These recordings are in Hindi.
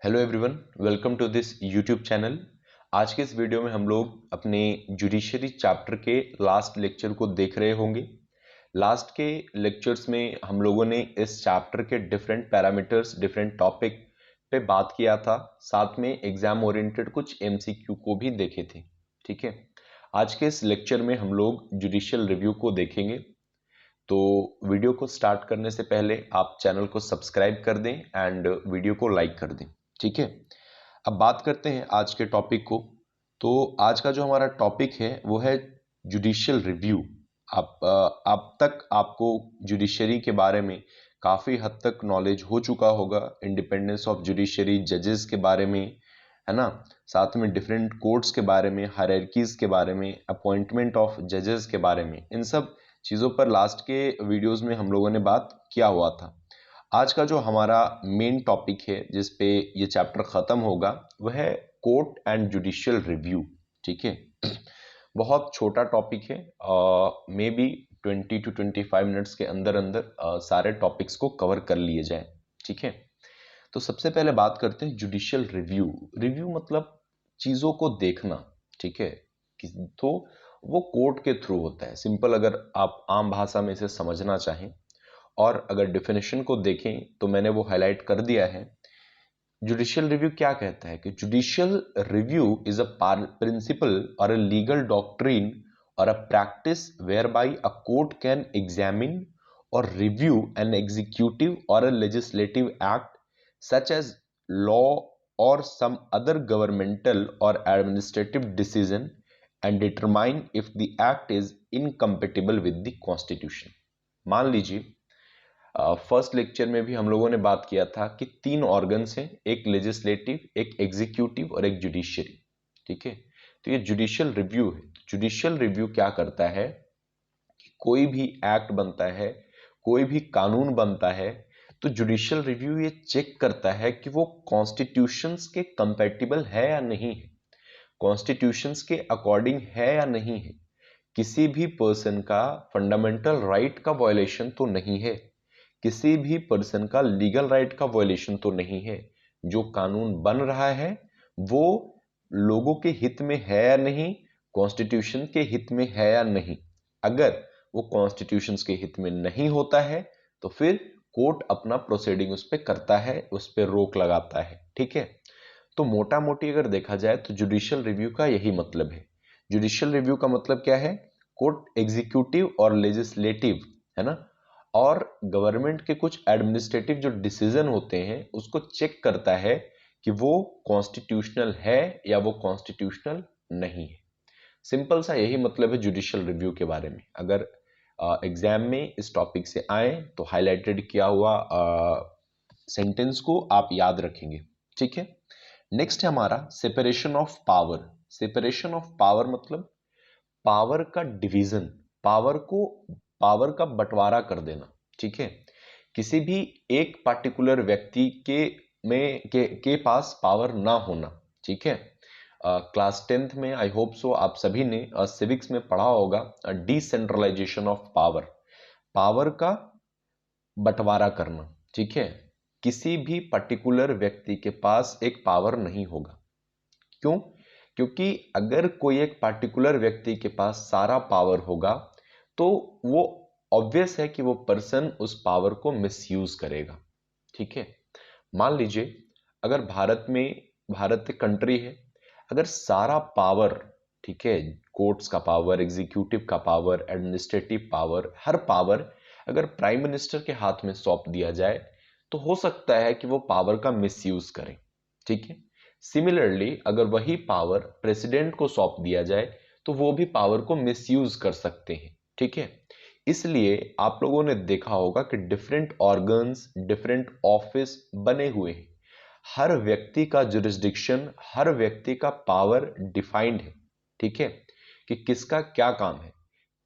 Hello everyone, welcome to this YouTube channel. आज के इस वीडियो में हम लोग अपने जुडिशरी चैप्टर के लास्ट लेक्चर को देख रहे होंगे। लास्ट के लेक्चर्स में हम लोगों ने इस चैप्टर के डिफरेंट पैरामीटर्स, डिफरेंट टॉपिक पे बात किया था, साथ में एग्जाम ओरिएंटेड कुछ एमसीक्यू को भी देखे थे। ठीक है, आज के इस लेक्चर में हम लोग जुडिशियल रिव्यू को देखेंगे। तो वीडियो को स्टार्ट करने से पहले आप चैनल को सब्सक्राइब कर दें एंड वीडियो को लाइक कर दें। ठीक है, अब बात करते हैं आज के टॉपिक को। तो आज का जो हमारा टॉपिक है वो है जुडिशियल रिव्यू। अब तक आपको जुडिशरी के बारे में काफ़ी हद तक नॉलेज हो चुका होगा, इंडिपेंडेंस ऑफ जुडिशरी, जजेस के बारे में, है ना, साथ में डिफरेंट कोर्ट्स के बारे में, हायरार्कीज के बारे में, अपॉइंटमेंट ऑफ जजेस के बारे में। इन सब चीज़ों पर लास्ट के वीडियोस में हम लोगों ने बात किया हुआ था। आज का जो हमारा मेन टॉपिक है जिस पे ये चैप्टर खत्म होगा वह है कोर्ट एंड जुडिशियल रिव्यू। ठीक है, बहुत छोटा टॉपिक है, मे बी 20 to 25 मिनट्स के अंदर अंदर सारे टॉपिक्स को कवर कर लिए जाए। ठीक है, तो सबसे पहले बात करते हैं जुडिशियल रिव्यू। रिव्यू मतलब चीज़ों को देखना। ठीक है, तो वो कोर्ट के थ्रू होता है। सिंपल अगर आप आम भाषा में इसे समझना चाहें और अगर डेफिनेशन को देखें तो मैंने वो हाईलाइट कर दिया है। जुडिशियल रिव्यू क्या कहता है कि judicial review is a principle और अ लीगल डॉक्ट्रिन और a practice where by a court can examine और रिव्यू एन एग्जीक्यूटिव और a legislative act such as law और सम अदर गवर्नमेंटल और administrative decision and determine if the act is incompatible with the constitution. मान लीजिए फर्स्ट लेक्चर में भी हम लोगों ने बात किया था कि तीन ऑर्गन्स हैं, एक लेजिस्लेटिव, एक एग्जीक्यूटिव और एक जुडिशियरी। ठीक है, तो ये जुडिशियल रिव्यू है। जुडिशियल रिव्यू क्या करता है कि कोई भी एक्ट बनता है, कोई भी कानून बनता है, तो जुडिशियल रिव्यू ये चेक करता है कि वो कॉन्स्टिट्यूशंस के कंपैटिबल है या नहीं है, कॉन्स्टिट्यूशंस के अकॉर्डिंग है या नहीं है, किसी भी पर्सन का फंडामेंटल राइट का वायलेशन तो नहीं है, किसी भी पर्सन का लीगल राइट का वायलेशन तो नहीं है, जो कानून बन रहा है वो लोगों के हित में है या नहीं, कॉन्स्टिट्यूशन के हित में है या नहीं। अगर वो कॉन्स्टिट्यूशन के हित में नहीं होता है तो फिर कोर्ट अपना प्रोसीडिंग उस पर करता है, उस पर रोक लगाता है। ठीक है, तो मोटा मोटी अगर देखा जाए तो जुडिशियल रिव्यू का यही मतलब है। जुडिशियल रिव्यू का मतलब क्या है? कोर्ट एग्जीक्यूटिव और लेजिस्लेटिव, है ना, और गवर्नमेंट के कुछ एडमिनिस्ट्रेटिव जो डिसीजन होते हैं उसको चेक करता है कि वो कॉन्स्टिट्यूशनल है या वो कॉन्स्टिट्यूशनल नहीं है। सिंपल सा यही मतलब है जुडिशियल रिव्यू के बारे में। अगर एग्जाम में इस टॉपिक से आए तो हाईलाइटेड किया हुआ सेंटेंस को आप याद रखेंगे। ठीक है, नेक्स्ट है हमारा separation of power. Separation of power मतलब पावर का डिवीजन, पावर का बंटवारा कर देना। ठीक है, किसी भी एक पर्टिकुलर व्यक्ति के पास पावर ना होना। ठीक है, क्लास 10th में आई होप सो आप सभी ने सिविक्स में पढ़ा होगा डिसेंट्रलाइजेशन ऑफ पावर, पावर का बंटवारा करना। ठीक है, किसी भी पर्टिकुलर व्यक्ति के पास एक पावर नहीं होगा। क्यों? क्योंकि अगर कोई एक पर्टिकुलर व्यक्ति के पास सारा पावर होगा तो वो ऑब्वियस है कि वो पर्सन उस पावर को मिसयूज करेगा। ठीक है, मान लीजिए अगर भारत एक कंट्री है, अगर सारा पावर, ठीक है, कोर्ट्स का पावर, एग्जीक्यूटिव का पावर, एडमिनिस्ट्रेटिव पावर, हर पावर अगर प्राइम मिनिस्टर के हाथ में सौंप दिया जाए तो हो सकता है कि वो पावर का मिसयूज करें। ठीक है, सिमिलरली अगर वही पावर प्रेसिडेंट को सौंप दिया जाए तो वो भी पावर को मिसयूज कर सकते हैं। ठीक है, इसलिए आप लोगों ने देखा होगा कि डिफरेंट ऑर्गन्स, डिफरेंट ऑफिस बने हुए हैं, हर व्यक्ति का जुरिस्डिक्शन, हर व्यक्ति का पावर डिफाइंड है। ठीक है, कि किसका क्या काम है।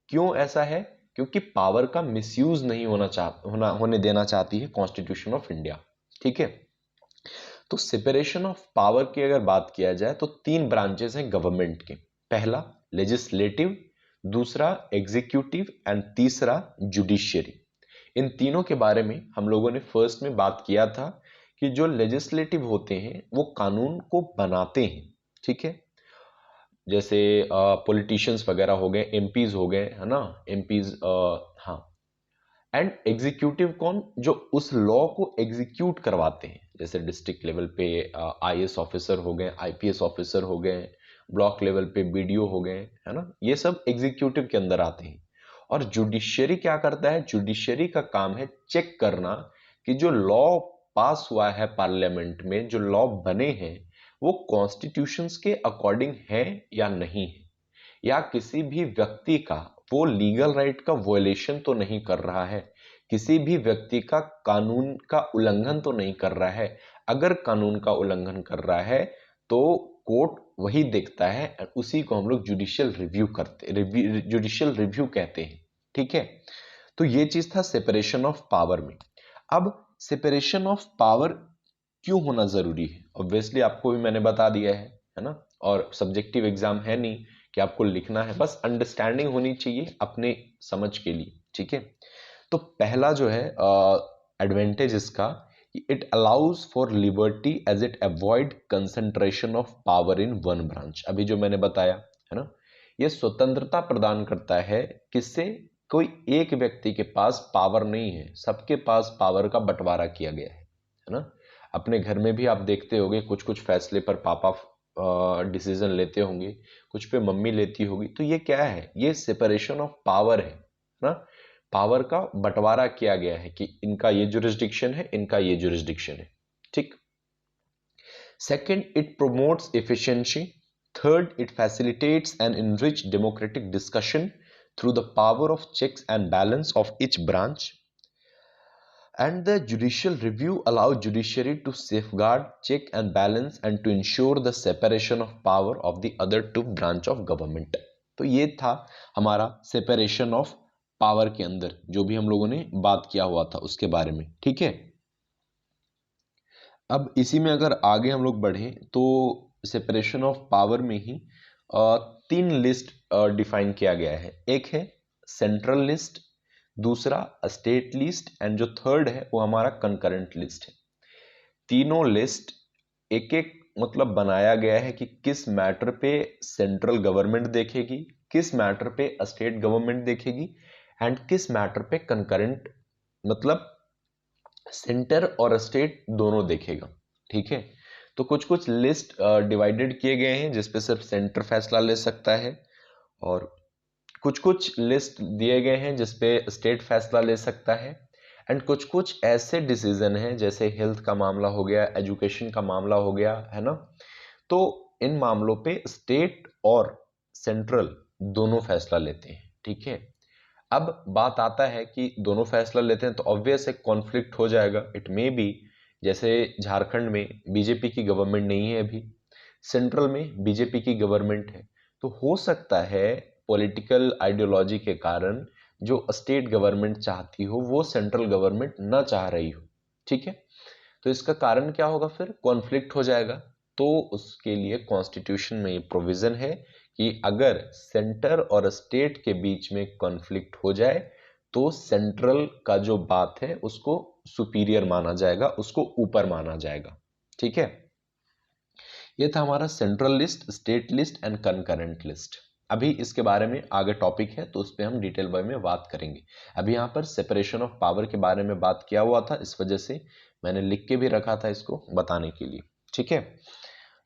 क्यों ऐसा है? क्योंकि पावर का मिसयूज नहीं होने देना चाहती है कॉन्स्टिट्यूशन ऑफ इंडिया। ठीक है, तो सेपरेशन ऑफ पावर की अगर बात किया जाए तो तीन ब्रांचेस हैं गवर्नमेंट के। पहला लेजिस्लेटिव, दूसरा एग्जीक्यूटिव एंड तीसरा जुडिशियरी। इन तीनों के बारे में हम लोगों ने फर्स्ट में बात किया था कि जो लेजिस्लेटिव होते हैं वो कानून को बनाते हैं, ठीक है। जैसे पॉलिटिशियंस वगैरह हो गए, एमपीज हो गए, है ना, एमपीज, हाँ। एंड एग्जीक्यूटिव कौन, जो उस लॉ को एग्जीक्यूट करवाते हैं, जैसे डिस्ट्रिक्ट लेवल पे आईएएस ऑफिसर हो गए, आईपीएस ऑफिसर हो गए, ब्लॉक लेवल पे बीडीओ हो गए, है ना, ये सब एग्जीक्यूटिव के अंदर आते हैं। और जुडिशियरी क्या करता है, जुडिशियरी का काम है चेक करना कि जो लॉ पास हुआ है पार्लियामेंट में, जो लॉ बने हैं वो कॉन्स्टिट्यूशंस के अकॉर्डिंग है या नहीं है, या किसी भी व्यक्ति का वो लीगल राइट का वॉयलेशन तो नहीं कर रहा है, किसी भी व्यक्ति का कानून का उल्लंघन तो नहीं कर रहा है। अगर कानून का उल्लंघन कर रहा है तो कोर्ट वही देखता है, उसी को हम लोग जुडिशियल रिव्यू जुडिशियल रिव्यू कहते हैं, ठीक है। तो ये चीज था सेपरेशन ऑफ पावर में। अब सेपरेशन ऑफ पावर क्यों होना जरूरी है, ऑब्वियसली आपको भी मैंने बता दिया है ना, और सब्जेक्टिव एग्जाम है नहीं कि आपको लिखना है, बस अंडरस्टैंडिंग होनी चाहिए अपने समझ के लिए, ठीक है। तो पहला जो है एडवांटेज इसका, it allows for liberty as it avoid concentration of power in one branch. अभी जो मैंने बताया है ना, ये स्वतंत्रता प्रदान करता है, किससे, कोई एक व्यक्ति के पास पावर नहीं है, सबके पास पावर का बंटवारा किया गया है ना। अपने घर में भी आप देखते होंगे कुछ कुछ फैसले पर पापा डिसीजन लेते होंगे, कुछ पे मम्मी लेती होगी। तो ये क्या है, ये सेपरेशन ऑफ पावर है ना, पावर का बंटवारा किया गया है कि इनका ये जुरिस्डिक्शन है, इनका ये जुरिस्डिक्शन है, ठीक। Second, it promotes efficiency. Third, it facilitates and enrich democratic discussion through the power of checks and balance of each branch. And the judicial review allows judiciary to safeguard, check and balance and to ensure the separation of power of the other two branch of government। तो ये था हमारा सेपरेशन ऑफ पावर के अंदर जो भी हम लोगों ने बात किया हुआ था उसके बारे में, ठीक है। अब इसी में अगर आगे हम लोग बढ़े तो सेपरेशन ऑफ पावर में ही तीन लिस्ट डिफाइन किया गया है। एक है सेंट्रल लिस्ट, दूसरा स्टेट लिस्ट एंड जो थर्ड है वो हमारा कंकरेंट लिस्ट है। तीनों लिस्ट एक एक मतलब बनाया गया है कि किस मैटर पे सेंट्रल गवर्नमेंट देखेगी, किस मैटर पे स्टेट गवर्नमेंट देखेगी एंड किस मैटर पे कंकरेंट मतलब सेंटर और स्टेट दोनों देखेगा, ठीक है। तो कुछ कुछ लिस्ट डिवाइडेड किए गए हैं जिसपे सिर्फ सेंटर फैसला ले सकता है, और कुछ कुछ लिस्ट दिए गए हैं जिसपे स्टेट फैसला ले सकता है, एंड कुछ कुछ ऐसे डिसीजन हैं जैसे हेल्थ का मामला हो गया, एजुकेशन का मामला हो गया, है ना। तो इन मामलों पे स्टेट और सेंट्रल दोनों फैसला लेते हैं, ठीक है। अब बात आता है कि दोनों फैसला लेते हैं तो ऑब्वियस एक कॉन्फ्लिक्ट हो जाएगा। इट मे बी, जैसे झारखंड में बीजेपी की गवर्नमेंट नहीं है अभी, सेंट्रल में बीजेपी की गवर्नमेंट है, तो हो सकता है पॉलिटिकल आइडियोलॉजी के कारण जो स्टेट गवर्नमेंट चाहती हो वो सेंट्रल गवर्नमेंट ना चाह रही हो, ठीक है। तो इसका कारण क्या होगा, फिर कॉन्फ्लिक्ट हो जाएगा। तो उसके लिए कॉन्स्टिट्यूशन में ये प्रोविजन है कि अगर सेंटर और स्टेट के बीच में कॉन्फ्लिक्ट हो जाए तो सेंट्रल का जो बात है उसको सुपीरियर माना जाएगा, उसको ऊपर माना जाएगा, ठीक है। ये था हमारा central list, state list and concurrent list. अभी इसके बारे में आगे टॉपिक है तो उस पर हम डिटेल वे में बात करेंगे। अभी यहाँ पर सेपरेशन ऑफ पावर के बारे में बात किया हुआ था, इस वजह से मैंने लिख के भी रखा था इसको बताने के लिए, ठीक है।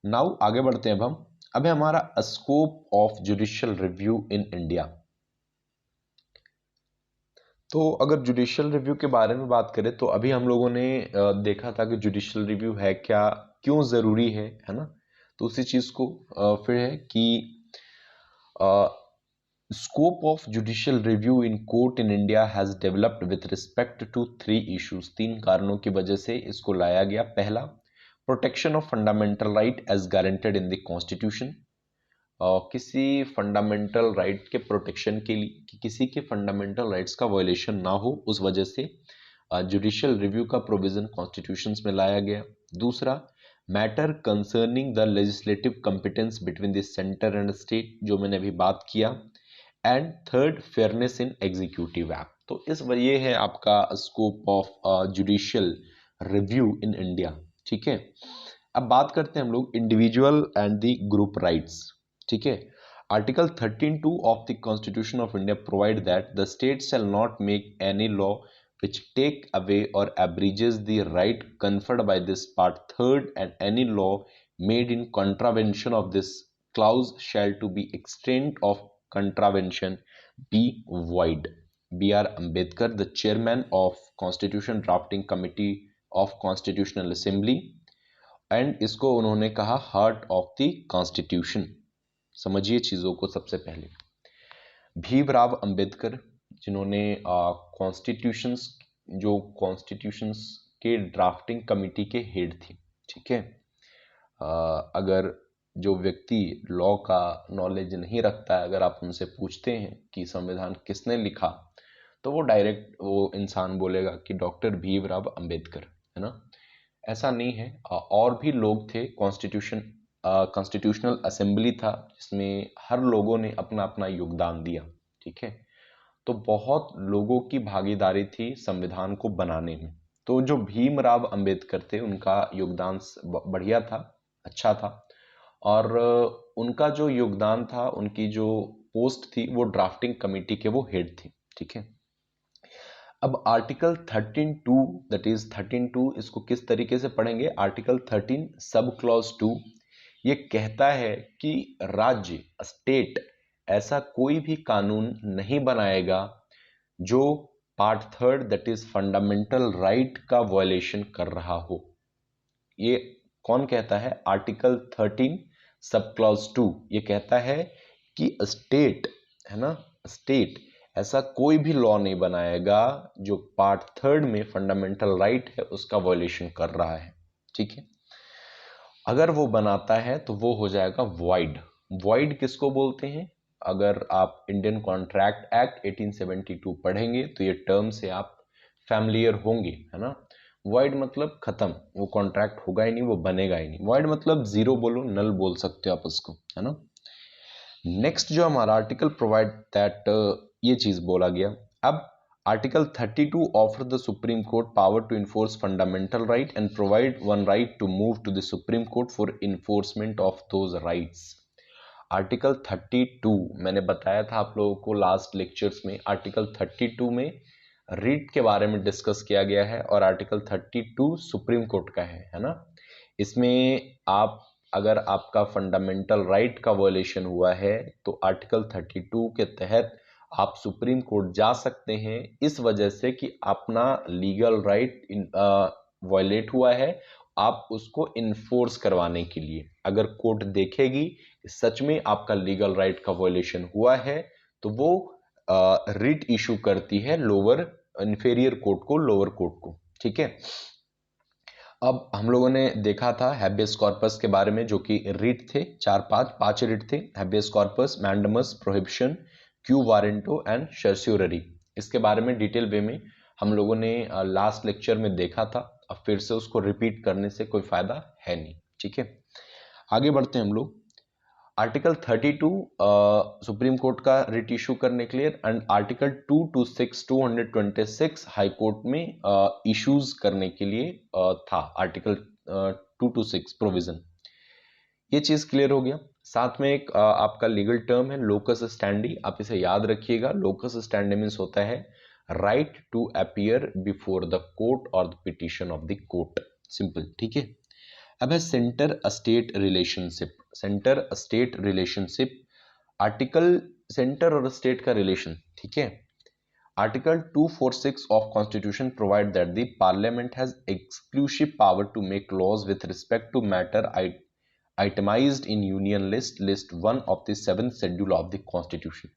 नाउ आगे बढ़ते हैं अब हम। अभी हमारा scope of judicial review in India. तो अगर जुडिशियल रिव्यू के बारे में बात करें तो अभी हम लोगों ने देखा था कि जुडिशियल रिव्यू है क्या, क्यों जरूरी है ना। तो उसी चीज को फिर है कि scope of judicial review in court in India has developed with respect to 3 issues. 3 कारणों की वजह से इसको लाया गया। पहला, protection of fundamental right as guaranteed in the constitution. किसी फंडामेंटल राइट के प्रोटेक्शन के लिए कि किसी के फंडामेंटल राइट्स का वायलेशन ना हो, उस वजह से जुडिशियल रिव्यू का प्रोविजन कॉन्स्टिट्यूशंस में लाया गया। दूसरा, matter concerning the legislative competence between the centre and state, जो मैंने अभी बात किया। And third, fairness in executive act. तो इस ये है आपका scope of judicial review in India. ठीक है। अब बात करते हैं हम लोग individual and the group rights. ठीक है। Article 13(2) of the constitution of India provide that the state shall not make any law which take away or abridges the right conferred by this part third, and any law made in contravention of this clause shall to be extent of contravention be void. B.R. Ambedkar, the chairman of Constitution Drafting Committee of Constitutional Assembly, and इसको उन्होंने कहा हार्ट ऑफ द कॉन्स्टिट्यूशन। समझिए चीजों को। सबसे पहले भीमराव अंबेडकर, जिन्होंने कॉन्स्टिट्यूशंस जो कॉन्स्टिट्यूशंस के ड्राफ्टिंग कमिटी के हेड थे। ठीक है। अगर जो व्यक्ति लॉ का नॉलेज नहीं रखता है, अगर आप उनसे पूछते हैं कि संविधान किसने लिखा, तो वो डायरेक्ट वो इंसान बोलेगा कि डॉक्टर भीमराव अंबेडकर, है ना। ऐसा नहीं है, और भी लोग थे। कॉन्स्टिट्यूशनल असेंबली था जिसमें हर लोगों ने अपना अपना योगदान दिया। ठीक है। तो बहुत लोगों की भागीदारी थी संविधान को बनाने में। तो जो भीमराव अंबेडकर थे उनका योगदान बढ़िया था, अच्छा था, और उनका जो योगदान था, उनकी जो पोस्ट थी वो ड्राफ्टिंग कमेटी के वो हेड थी। ठीक है। अब आर्टिकल 13(2) दैट इज 13(2) इसको किस तरीके से पढ़ेंगे। आर्टिकल 13 सब क्लॉज 2 ये कहता है कि राज्य स्टेट ऐसा कोई भी कानून नहीं बनाएगा जो part third that is fundamental right का वायलेशन कर रहा हो। ये कौन कहता है। आर्टिकल 13 सब क्लॉज 2 ये कहता है कि स्टेट, है ना, स्टेट ऐसा कोई भी लॉ नहीं बनाएगा जो पार्ट थर्ड में फंडामेंटल राइट है उसका वायलेशन कर रहा है। ठीक है। अगर वो बनाता है तो वो हो जाएगा वॉइड। वॉइड किसको बोलते हैं। अगर आप इंडियन कॉन्ट्रैक्ट एक्ट 1872 पढ़ेंगे तो ये टर्म से आप फैमिलियर होंगे, है ना। वॉइड मतलब खत्म, वो कॉन्ट्रैक्ट होगा ही नहीं, वो बनेगा ही नहीं। वॉइड मतलब जीरो बोलो, नल बोल सकते हो आप उसको, है ना। नेक्स्ट जो हमारा आर्टिकल प्रोवाइड दैट ये चीज बोला गया। अब article 32 offer the supreme court power to enforce fundamental right and provide one right to move to the supreme court for enforcement of those rights. Article 32 मैंने बताया था आप लोगों को लास्ट लेक्चर्स में। आर्टिकल 32 में रीट के बारे में डिस्कस किया गया है और आर्टिकल 32 सुप्रीम कोर्ट का है ना। इसमें आप अगर आपका फंडामेंटल राइट का वायलेशन हुआ है तो आर्टिकल 32 के तहत आप सुप्रीम कोर्ट जा सकते हैं, इस वजह से कि अपना लीगल राइट वायलेट हुआ है, आप उसको इन्फोर्स करवाने के लिए। अगर कोर्ट देखेगी सच में आपका लीगल राइट का वायलेशन हुआ है तो वो रिट इशू करती है लोअर इन्फीरियर कोर्ट को, लोअर कोर्ट को। ठीक है। अब हम लोगों ने देखा था हैबेस कॉर्पस के बारे में, जो कि रिट थे, पांच रिट थे। Habeas corpus, mandamus, prohibition, quo warranto and certiorari. इसके बारे में डिटेल वे में हम लोगों ने लास्ट लेक्चर में देखा था। अब फिर से उसको रिपीट करने से कोई फायदा है नहीं। ठीक है। आगे बढ़ते हैं हम लोग। आर्टिकल 32 सुप्रीम कोर्ट का रिट इशू करने के लिए, एंड आर्टिकल 226 हाई कोर्ट में इश्यूज करने के लिए था। आर्टिकल 226 प्रोविजन, ये चीज क्लियर हो गया। साथ में एक आपका लीगल टर्म है लोकस स्टैंडी, आप इसे याद रखिएगा। लोकस स्टैंडी मीन्स होता है right to appear before the court और the petition of the court, simple. ठीक है। अब है centre state relationship. Centre state relationship, article centre और स्टेट का रिलेशन। ठीक है। Article 246 of constitution provide that the parliament has exclusive power to make laws with respect to matter itemized in union list 1 of the 7th schedule of the constitution।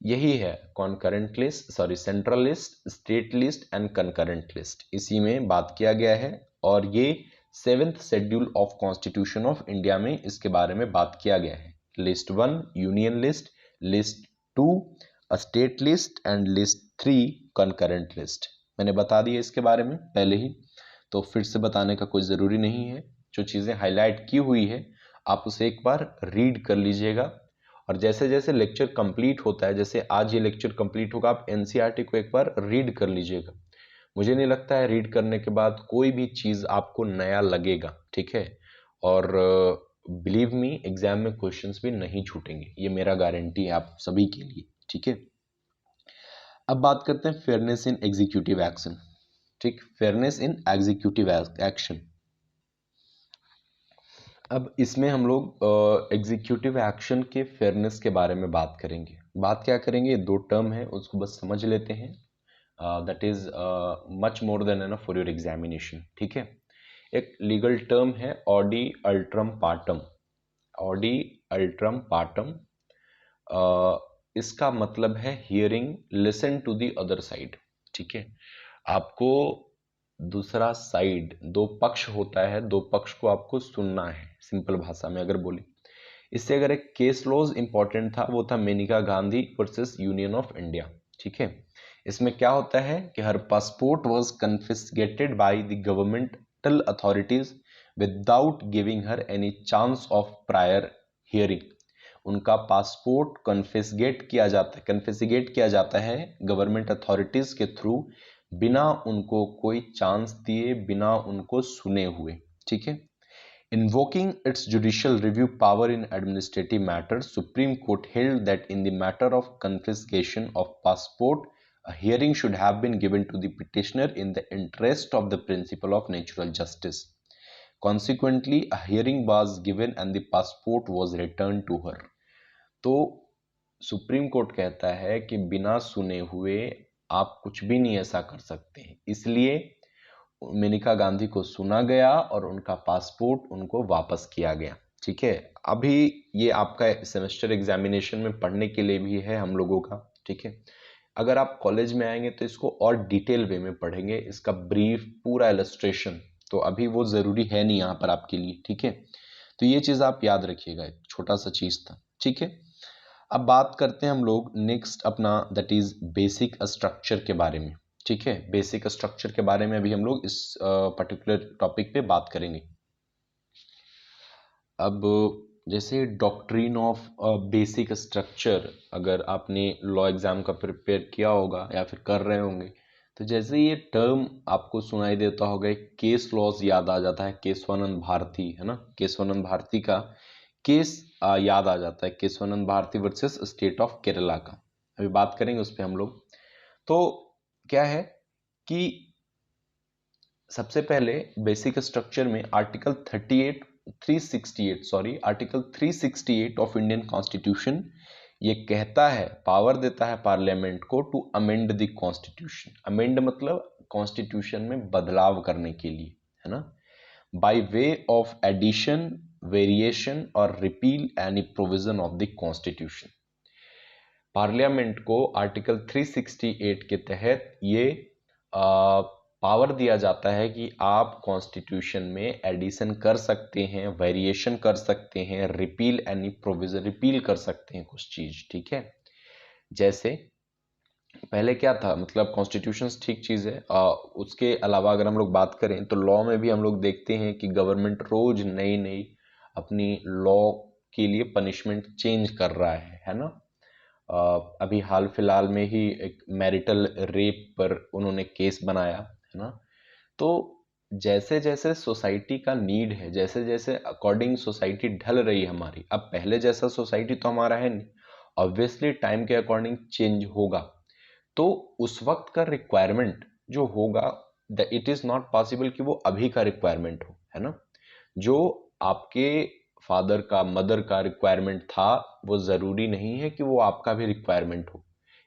यही है concurrent list, sorry central list, state list and concurrent list, इसी में बात किया गया है। और ये 7th schedule of constitution of India में इसके बारे में बात किया गया है। List 1 union list, list 2 state list and list 3 concurrent list. मैंने बता दिया इसके बारे में पहले ही, तो फिर से बताने का कोई ज़रूरी नहीं है। जो चीज़ें हाईलाइट की हुई है आप उसे एक बार रीड कर लीजिएगा, और जैसे जैसे लेक्चर कंप्लीट होता है, जैसे आज ये लेक्चर कंप्लीट होगा, आप एनसीईआरटी को एक बार रीड कर लीजिएगा। मुझे नहीं लगता है रीड करने के बाद कोई भी चीज़ आपको नया लगेगा, ठीक है। और बिलीव मी, एग्जाम में क्वेश्चंस भी नहीं छूटेंगे, ये मेरा गारंटी है आप सभी के लिए, ठीक है। अब बात करते हैं फेयरनेस इन एग्जीक्यूटिव एक्शन, ठीक, फेयरनेस इन एग्जीक्यूटिव एक्शन। अब इसमें हम लोग एग्जीक्यूटिव एक्शन के फेयरनेस के बारे में बात करेंगे। बात क्या करेंगे, दो टर्म है उसको बस समझ लेते हैं। That is much more than enough for your examination, ठीक है। एक लीगल टर्म है audi alteram partem. Audi alteram partem, इसका मतलब है hearing, listen to the other side, ठीक है। आपको दूसरा साइड, दो पक्ष होता है, दो पक्ष को आपको सुनना है, सिंपल भाषा में अगर बोले। इससे अगर एक केस लॉज इंपॉर्टेंट था, वो था Maneka Gandhi versus union of India, ठीक है। इसमें क्या होता है कि her passport was confiscated by the governmental authorities without giving her any chance of prior hearing. उनका पासपोर्ट कन्फिस्केट किया जाता है गवर्नमेंट अथॉरिटीज के थ्रू, बिना उनको कोई चांस दिए, बिना उनको सुने हुए, ठीक है। Invoking its judicial review power in administrative matters, Supreme Court held that in the matter of confiscation of passport, a hearing should have been given to the petitioner in the interest of the principle of natural justice. Consequently, a hearing was given and the passport was returned to her. तो सुप्रीम कोर्ट कहता है कि बिना सुने हुए आप कुछ भी नहीं ऐसा कर सकते हैं, इसलिए मेनका गांधी को सुना गया और उनका पासपोर्ट उनको वापस किया गया, ठीक है। अभी ये आपका सेमेस्टर एग्जामिनेशन में पढ़ने के लिए भी है हम लोगों का, ठीक है। अगर आप कॉलेज में आएंगे तो इसको और डिटेल वे में पढ़ेंगे, इसका ब्रीफ पूरा इलस्ट्रेशन, तो अभी वो जरूरी है नहीं यहाँ पर आपके लिए, ठीक है। तो ये चीज आप याद रखिएगा, एक छोटा सा चीज था, ठीक है। अब बात करते हैं हम लोग नेक्स्ट अपना, दैट इज बेसिक स्ट्रक्चर के बारे में, ठीक है। बेसिक स्ट्रक्चर के बारे में अभी हम लोग इस पर्टिकुलर टॉपिक पे बात करेंगे। अब जैसे डॉक्ट्रिन ऑफ बेसिक स्ट्रक्चर, अगर आपने लॉ एग्जाम का प्रिपेयर किया होगा या फिर कर रहे होंगे, तो जैसे ये टर्म आपको सुनाई देता होगा, केस लॉज याद आ जाता है, केशवानंद भारती, है ना, केशवानंद भारती का केस याद आ जाता है, Kesavananda Bharati versus state of Kerala का, अभी बात करेंगे उस पर हम लोग। तो क्या है कि सबसे पहले बेसिक स्ट्रक्चर में आर्टिकल 368 ऑफ इंडियन कॉन्स्टिट्यूशन ये कहता है, पावर देता है पार्लियामेंट को to amend the constitution. Amend मतलब कॉन्स्टिट्यूशन में बदलाव करने के लिए, है ना, by way of addition, variation और repeal any provision of the constitution. Parliament को आर्टिकल 368 के तहत ये पावर दिया जाता है कि आप कॉन्स्टिट्यूशन में एडिशन कर सकते हैं, वेरिएशन कर सकते हैं, रिपील एनी प्रोविजन, रिपील कर सकते हैं कुछ चीज, ठीक है। जैसे पहले क्या था, मतलब कॉन्स्टिट्यूशन ठीक चीज है, उसके अलावा अगर हम लोग बात करें तो लॉ में भी हम लोग देखते हैं कि गवर्नमेंट रोज नई नई अपनी लॉ के लिए पनिशमेंट चेंज कर रहा है ना। अभी हाल फिलहाल में ही एक मैरिटल रेप पर उन्होंने केस बनाया, है ना। तो जैसे जैसे सोसाइटी का नीड है, जैसे जैसे अकॉर्डिंग सोसाइटी ढल रही है हमारी, अब पहले जैसा सोसाइटी तो हमारा है नहीं, ऑब्वियसली टाइम के अकॉर्डिंग चेंज होगा, तो उस वक्त का रिक्वायरमेंट जो होगा, इट इज नॉट पॉसिबल कि वो अभी का रिक्वायरमेंट हो, है ना। जो आपके फादर का, मदर का रिक्वायरमेंट था, वो जरूरी नहीं है कि वो आपका भी रिक्वायरमेंट हो,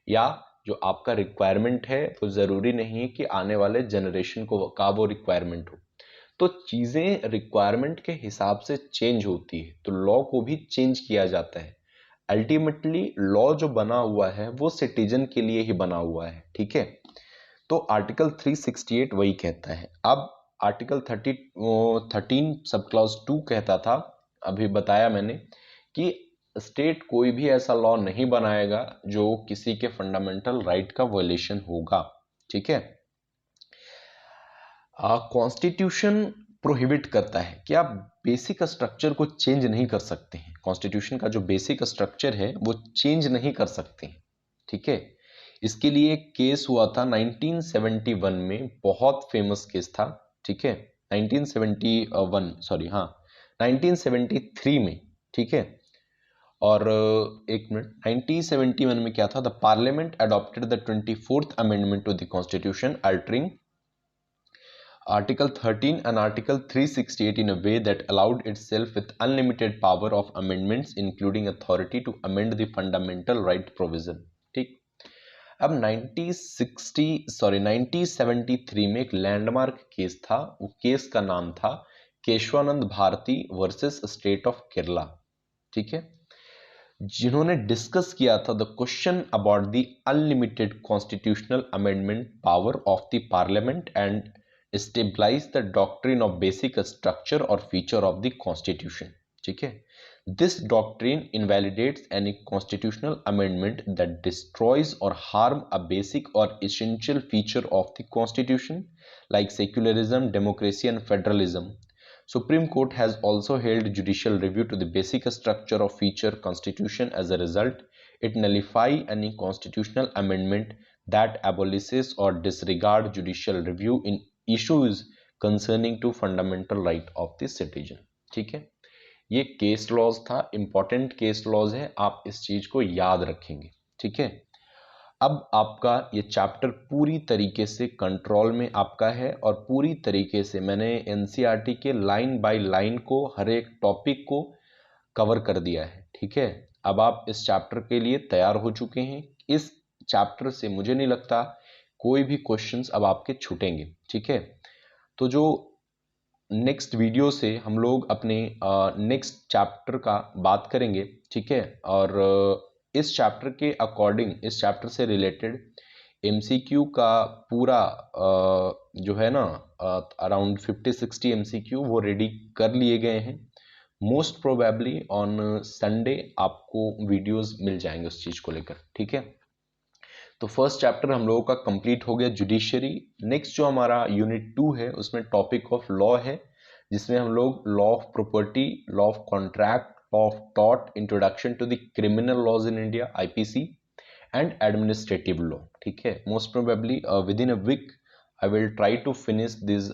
या जो आपका रिक्वायरमेंट है वो जरूरी नहीं है कि आने वाले जनरेशन का वो रिक्वायरमेंट हो। तो चीजें रिक्वायरमेंट के हिसाब से चेंज होती है, तो लॉ को भी चेंज किया जाता है। अल्टीमेटली लॉ जो बना हुआ है वो सिटीजन के लिए ही बना हुआ है, ठीक है। तो आर्टिकल 368 वही कहता है। अब आर्टिकल 13 सब क्लॉज 2 कहता था, अभी बताया मैंने, कि स्टेट कोई भी ऐसा लॉ नहीं बनाएगा जो किसी के फंडामेंटल राइट का वायलेशन होगा, ठीक है। कॉन्स्टिट्यूशन प्रोहिबिट करता है कि आप बेसिक स्ट्रक्चर को चेंज नहीं कर सकते हैं, कॉन्स्टिट्यूशन का जो बेसिक स्ट्रक्चर है वो चेंज नहीं कर सकते हैं, ठीक है। इसके लिए एक केस हुआ था 1971 में, बहुत फेमस केस था, ठीक है, 1971 सॉरी हाँ 1973 में, ठीक है। और एक मिनट, 1971 में क्या था, the parliament adopted the 24th amendment to the constitution altering Article 13 and Article 368 in a way that allowed itself with unlimited power of amendments including authority to amend the fundamental right provision। ठीक, अब 1973 में एक लैंडमार्क केस था, वो केस का नाम था Kesavananda Bharati versus state of Kerala, ठीक है, जिन्होंने डिस्कस किया था the question about the unlimited constitutional amendment power of the parliament and stabilize the doctrine of basic structure or feature of the constitution। ठीक है, this doctrine invalidates any constitutional amendment that destroys or harm a basic or essential feature of the constitution like secularism, democracy and federalism। Supreme Court has also held judicial review to the basic structure of feature constitution। As a result, it nullify any constitutional amendment that abolishes or disregard judicial review in issues concerning to fundamental right of the citizen। ठीक है, ये केस लॉज था, इंपॉर्टेंट केस लॉज है, आप इस चीज को याद रखेंगे, ठीक है। अब आपका ये चैप्टर पूरी तरीके से कंट्रोल में आपका है और पूरी तरीके से मैंने एनसीईआरटी के लाइन बाय लाइन को, हर एक टॉपिक को कवर कर दिया है, ठीक है। अब आप इस चैप्टर के लिए तैयार हो चुके हैं। इस चैप्टर से मुझे नहीं लगता कोई भी क्वेश्चंस अब आपके छूटेंगे, ठीक है। तो जो नेक्स्ट वीडियो से हम लोग अपने नेक्स्ट चैप्टर का बात करेंगे, ठीक है। और इस चैप्टर के अकॉर्डिंग, इस चैप्टर से रिलेटेड एमसीक्यू का पूरा जो है ना अराउंड 50-60 एमसीक्यू वो रेडी कर लिए गए हैं। मोस्ट प्रोबेबली ऑन संडे आपको वीडियोस मिल जाएंगे उस चीज को लेकर, ठीक है। तो फर्स्ट चैप्टर हम लोगों का कंप्लीट हो गया, जुडिशरी। नेक्स्ट जो हमारा यूनिट 2 है उसमें टॉपिक ऑफ लॉ है, जिसमें हम लोग law of property, law of contract, law of tort, introduction to the criminal laws in India IPC and administrative law, ठीक है। Most probably within a week I will try to finish this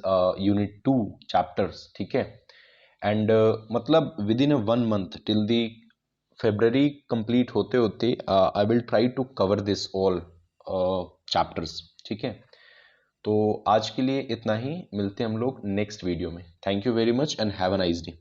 unit 2 chapters, ठीक है। एंड मतलब within a 1 month till the February complete होते होते I will try to cover this all chapters, ठीक है। तो आज के लिए इतना ही, मिलते हैं हम लोग नेक्स्ट वीडियो में। Thank you very much and have a nice day.